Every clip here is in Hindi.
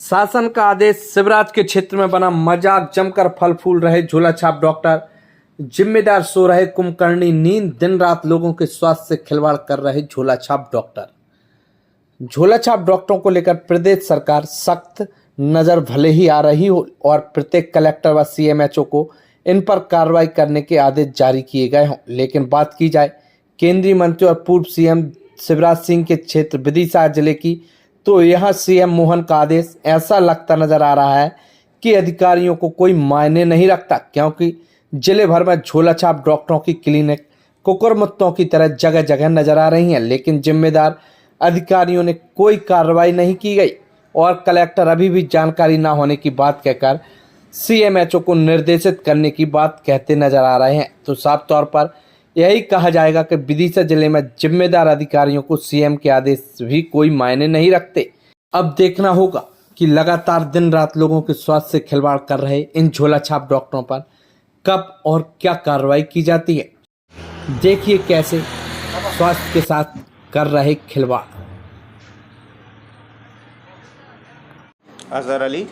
शासन का आदेश। शिवराज के क्षेत्र में बना मजाक, जमकर फल फूल रहे झोला छाप डॉक्टर, जिम्मेदार सो रहे कुंभकर्णी नींद, दिन रात लोगों के स्वास्थ्य से खिलवाड़ कर रहे झोला छाप डॉक्टर। झोला छाप डॉक्टरों को लेकर प्रदेश सरकार सख्त नजर भले ही आ रही हो और प्रत्येक कलेक्टर व सीएमएचओ को इन पर कार्रवाई करने के आदेश जारी किए गए हों, लेकिन बात की जाए केंद्रीय मंत्री और पूर्व सीएम शिवराज सिंह के क्षेत्र विदिशा जिले की, तो यहां सीएम मोहन का आदेश ऐसा लगता नजर आ रहा है कि अधिकारियों को कोई मायने नहीं रखता, क्योंकि जिले भर में झोला छाप डॉक्टरों की क्लिनिक कुकुरमुत्तों की तरह जगह जगह नजर आ रही हैं, लेकिन जिम्मेदार अधिकारियों ने कोई कार्रवाई नहीं की गई और कलेक्टर अभी भी जानकारी न होने की बात कहकर सीएमएचओ को निर्देशित करने की बात कहते नजर आ रहे हैं। तो साफ तौर पर यही कहा जाएगा कि विदिशा जिले में जिम्मेदार अधिकारियों को सीएम के आदेश भी कोई मायने नहीं रखते। अब देखना होगा कि लगातार दिन रात लोगों के स्वास्थ्य से खिलवाड़ कर रहे इन झोला छाप डॉक्टरों पर कब और क्या कार्रवाई की जाती है। देखिए कैसे स्वास्थ्य के साथ कर रहे खिलवाड़। अजहर अली,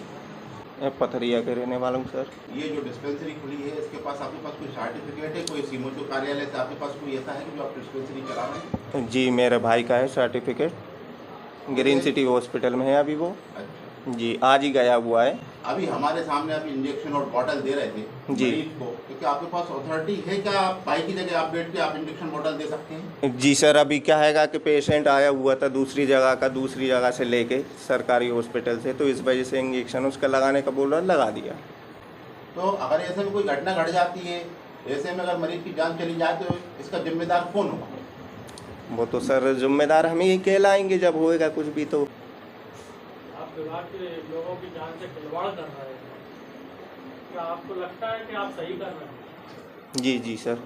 पथरिया के रहने वाला हूँ सर। ये जो डिस्पेंसरी खुली है, इसके पास आपके पास कोई सर्टिफिकेट है, कोई सीएमओ कार्यालय से आपके पास कोई ऐसा है कि जो आप डिस्पेंसरी चला रहे हैं? जी, मेरे भाई का है सर्टिफिकेट, ग्रीन सिटी हॉस्पिटल में है अभी वो। अच्छा। जी, आज ही गया हुआ है। अभी हमारे सामने आप इंजेक्शन और बॉटल दे रहे थे जी मरीज को, तो क्या आपके पास अथॉरिटी है क्या भाई की जगह आप बैठ के आप इंजेक्शन बॉटल दे सकते हैं? जी सर, अभी क्या हैगा कि पेशेंट आया हुआ था दूसरी जगह से लेके सरकारी हॉस्पिटल से, तो इस वजह से इंजेक्शन उसका लगाने का बोल रहा, लगा दिया। तो अगर ऐसे में कोई घटना घट जाती है, ऐसे में अगर मरीज की जान चली जाए तो इसका जिम्मेदार कौन होगा? वो तो सर जिम्मेदार हम ही कहलाएंगे जब होएगा कुछ भी। तो आप विभाग के लोगों की जान से खिलवाड़ कर रहे हैं, क्या आपको लगता है कि आप सही कर रहे हैं? जी सर,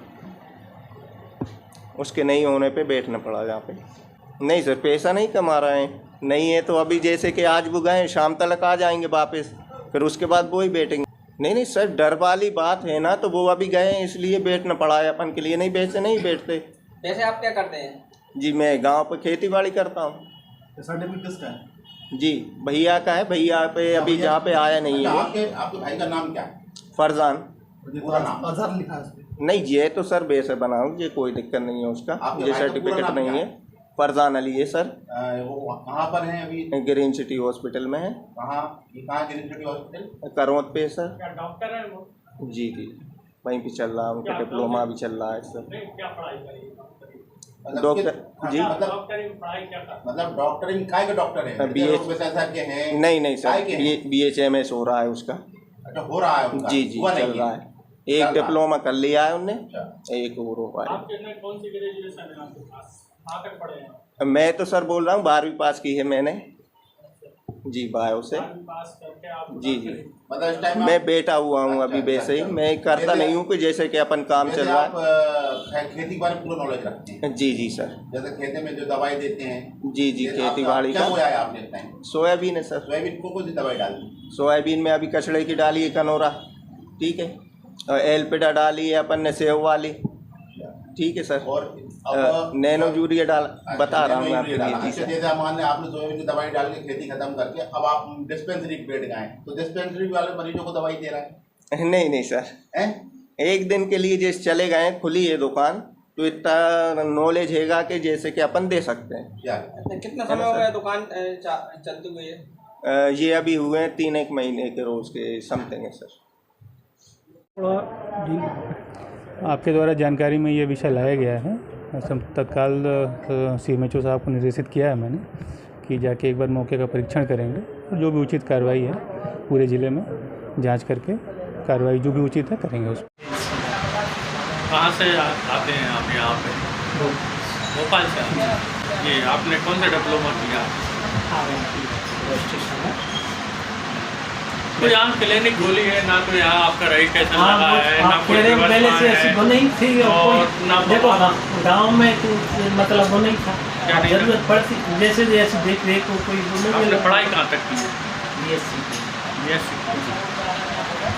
उसके नहीं होने पे बैठना पड़ा यहाँ पे। नहीं सर, पैसा नहीं कमा रहे हैं, नहीं है तो अभी जैसे कि आज वो गए, शाम तक आ जाएंगे वापस, फिर उसके बाद वो ही बैठेंगे। नहीं सर, डर वाली बात है ना, तो वो अभी गए इसलिए बैठना पड़ा है अपन के लिए, नहीं वैसे नहीं बैठते। वैसे आप क्या करते हैं? जी, मैं गांव पे खेती बाड़ी करता हूँ। सर्टिफिकेट किसका है? जी, भैया का है, भैया पे अभी जहाँ पे आया नहीं है। आपके भाई का नाम क्या है? फरजान। पूरा नाम अजहर लिखा है। नहीं, ये तो सर वैसे बनाऊँ, ये कोई दिक्कत नहीं है उसका, ये सर्टिफिकेट नहीं है। फरजान अली है सर। वो कहाँ पर हैं अभी? ग्रीन सिटी हॉस्पिटल में है। कहाँ ग्रीन सिटी हॉस्पिटल? करौत पे सर। क्या डॉक्टर है वो? जी, वहीं पे चल रहा है, उनका डिप्लोमा भी चल रहा है सर। क्या पढ़ाई करी? डॉक्टर जी, डॉक्टरिंग पढ़ाई क्या कर? मतलब डॉक्टरिंग काय के डॉक्टर है? विशेषज्ञ हैं? नहीं सर, BHMS हो रहा है उसका। अच्छा, हो रहा है उनका? जी, चल रहा है। एक डिप्लोमा कर लिया है उनने, एक और हो पाया। आपके कौन सी ग्रेजुएशन है आपके पास? कहाँ तक पढ़े हैं? मैं तो सर बोल रहा हूँ 12वीं पास की है मैंने जी, बायो से। पास करके आप? जी, मतलब इस टाइम मैं बैठा हुआ हूँ अभी वैसे ही, मैं करता नहीं हूँ कि जैसे कि अपन काम चल रहा है। खेती के बारे में पूरा नॉलेज रखते हैं? जी सर। जैसे खेती में जो दवाई देते हैं? जी, खेती बाड़ी क्या का। बोया है आपने इस टाइम? सोयाबीन है सर। सोयाबीन को कौन सी दवाई डाली? सोयाबीन में अभी कचड़े की डाली है कनोरा, ठीक है, और एल्पिडा डाली है अपन ने सेव वाली, ठीक है सर, और नैनो यूरिया बता रहा हूँ आपके लिए। जी सर, जैसे मान लें आपने सोयाबीन की दवाई डाल के खेती खत्म करके अब आप डिस्पेंसरी पे बैठ गए, तो डिस्पेंसरी वाले मरीजों को दवाई दे रहा है? नहीं सर, एक दिन के लिए जैसे चले गए, खुली है दुकान, तो इतना नॉलेज हैगा कि जैसे कि अपन दे सकते हैं। क्या कितना समय हो गया दुकान चलते हुए? ये अभी हुए हैं 3-1 महीने के रोज के समथिंग है सर। आपके द्वारा जानकारी में ये विषय लाया गया है, तत्काल सीएमएचओ साहब को निर्देशित किया है मैंने कि जाके एक बार मौके का परीक्षण करेंगे और जो भी उचित कार्रवाई है पूरे ज़िले में जांच करके कार्रवाई जो भी उचित है करेंगे उस। कहाँ से आते हैं आप यहाँ पे? भोपाल से। जी, आपने कौन सा डिप्लोमा किया? तो यहाँ क्लिनिक खोली है ना, तो यहाँ आपका रजिस्ट्रेशन लगा है ना, कोई पहले से ऐसी वो नहीं थी और ना देखो गांव में तो मतलब वो नहीं था, जरूरत पड़ती जैसे जैसे देख रेख को कोई वो नहीं। आपने पढ़ाई कहाँ तक की है? BSc।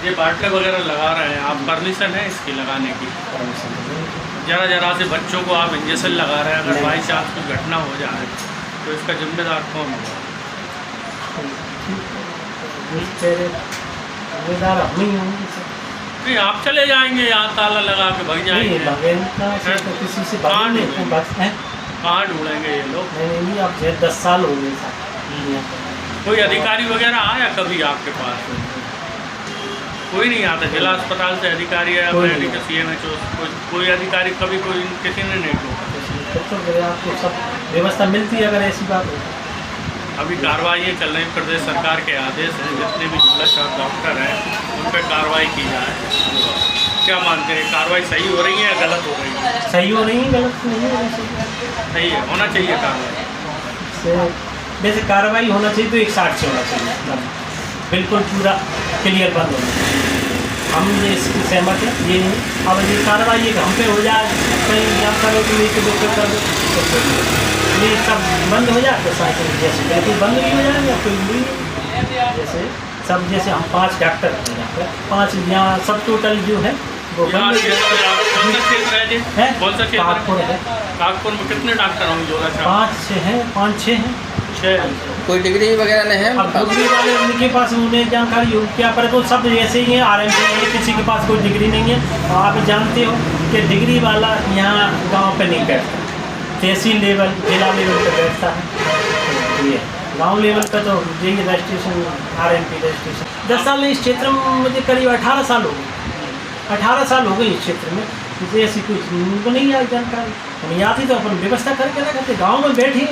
ये बाटले वगैरह लगा रहे हैं आप, परमिशन है इसकी लगाने की? जरा से बच्चों को आप इंजेक्शन लगा रहे हैं, अगर बाई चांस कोई घटना हो जाए तो इसका जिम्मेदार कौन होगा? जिम्मेदार हम ही होंगे सर। नहीं आप चले जाएंगे, यहाँ ताला लगा के भाग जाएंगे। नहीं भगें से तो किसी से कहाँ नहीं ढूंढेंगे? बस है। कहाँ ढूंढेंगे ये लोग? नहीं अब 10 साल हो गए सर यहाँ पर। कोई अधिकारी वगैरह आया कभी आपके पास? कोई नहीं आता? जिला अस्पताल से अधिकारी या कोई नहीं। मेडिकल CMHO कोई अधिकारी कभी कोई किसी ने नहीं रोका? तो आपको सब व्यवस्था मिलती है अगर ऐसी बात हो। अभी कार्रवाई चल रही प्रदेश सरकार के आदेश हैं, जितने भी झोला छाप डॉक्टर हैं उन पर कार्रवाई की जाए। क्या मानते हैं, कार्रवाई सही हो रही है या गलत हो रही है? सही हो रही है, गलत नहीं हो रही। सही है, होना चाहिए कार्रवाई। जैसे कार्रवाई होना चाहिए तो 160 से होना चाहिए, बिल्कुल पूरा क्लियर बंद होना चाहिए। हम ये इसकी सहमत है। ये नहीं अब ये कार्रवाई एक हम पे हो जाए, कहीं आप करो तो एक दो पे कर दो, तो ये सब बंद हो जाए तो साइकिल जैसे बिल्कुल बंद नहीं हो जाए या कोई नहीं। जैसे सब जैसे हम 5 डॉक्टर हैं यहाँ पर, 5 यहाँ सब टोटल जो है वो यहाँ बंद क्षेत्र आप कौन सा क्षेत्र है जी? है। कौन सा क्षेत्र कागपुर है। कागपुर में कितने डॉक्टर होंगे झोला छाप? 5-6 हैं, 5-6 हैं। 6। कोई डिग्री वगैरह नहीं है? अब डिग्री वाले उनके पास उन्हें जानकारी हो क्या पर तो सब ऐसे ही हैं, RMC है, किसी के पास कोई डिग्री नहीं है। और आप जानते हो कि डिग्री वाला यहाँ गांव पे नहीं बैठता, तहसील लेवल जिला लेवल पे बैठता है। ये गांव लेवल पे तो यही रजिस्ट्रेशन RMP रजिस्ट्रेशन। 10 साल में इस क्षेत्र में मुझे करीब 18 साल हो गए। 18 साल हो गए इस क्षेत्र में, मुझे ऐसी कोई उनको नहीं आई जानकारी। हम आती तो अपन व्यवस्था करके रखते, गाँव में बैठे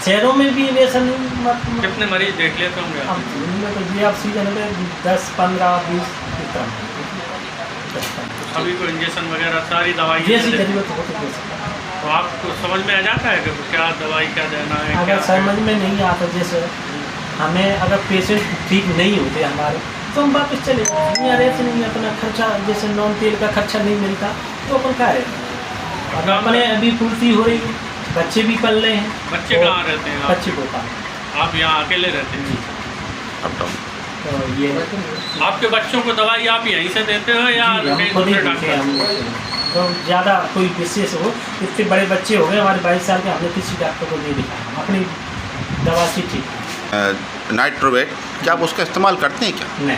शहरों में भी वैसा नहीं। कितने मरीज देख लेते होंगे आप? अब उनमें तो ये आप सीजन में 10, 15, 20 इतना सभी को इंजेक्शन वगैरह सारी दवाई जैसी जरूरत हो तो जैसे। तो आपको समझ में आ जाता है कि क्या दवाई क्या देना है? अगर समझ में नहीं आता, जैसे हमें अगर पेशेंट ठीक नहीं होते हमारे तो हम वापस चले जाते। यहाँ रहते नहीं, अपना खर्चा जैसे नॉन तेल का खर्चा नहीं मिलता तो अपन क्या रहते। अगर अपने अभी पूर्ति हो रही, बच्चे भी पल रहे हैं। बच्चे कहाँ रहते हैं? बच्चे को पाल। आप यहाँ अकेले रहते हैं? तो ये आपके बच्चों को दवाई आप यहीं से देते हो या कहीं खुद ही दूसरे देते हैं डॉक्टर? हम। तो ज़्यादा कोई विशेष हो, इतने बड़े बच्चे हो गए हमारे 22 साल के, हमने किसी डॉक्टर को नहीं दिखाया, अपनी दवा से ठीक। नाइट्रोवेट क्या आप उसका इस्तेमाल करते हैं क्या? नहीं,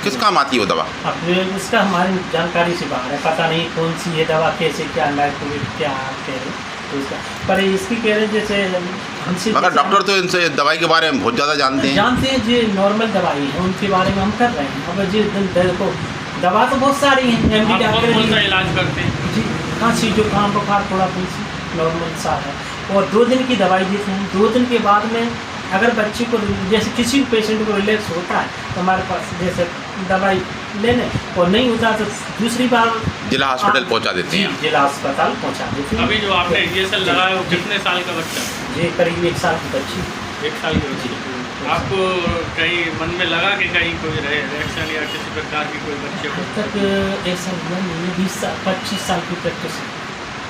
किस काम आती है वो दवा? अब इसका हमारी जानकारी से बाहर है, पता नहीं कौन सी है दवा, कैसे क्या नाइट्रोवेट क्या कह रहे तो इसका। पर इसकी कह रहे जैसे हमसे मगर डॉक्टर तो इनसे दवाई के बारे में बहुत ज़्यादा जानते हैं। जो नॉर्मल दवाई है उनके बारे में हम कर रहे हैं। अब जी देखो दवा तो बहुत सारी हैं, आप कौन सा इलाज करते हैं? जी खांसी जुकाम बुखार थोड़ा फुंसी नॉर्मल सा है, और 2 दिन की दवाई देते हैं। 2 दिन के बाद में अगर बच्चे को जैसे किसी भी पेशेंट को रिलैक्स होता है तो हमारे पास जैसे दवाई लेने, और नहीं होता तो दूसरी बार जिला हॉस्पिटल पहुंचा देते हैं। जिला अस्पताल पहुंचा देते हैं। अभी जो आपने इंजेक्शन लगाया वो कितने साल का बच्चा? ये करीब 1 साल की बच्ची। 1 साल की बच्ची। आपको कहीं मन में लगा कि कहीं कोई रिएक्शन या किसी प्रकार की कोई बच्चे को? अब तक ऐसा हुआ नहीं है। 20 साल 25 साल की प्रैक्टिस,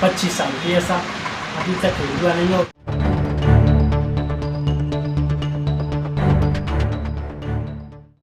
25 साल की ऐसा अभी तक हुआ नहीं है।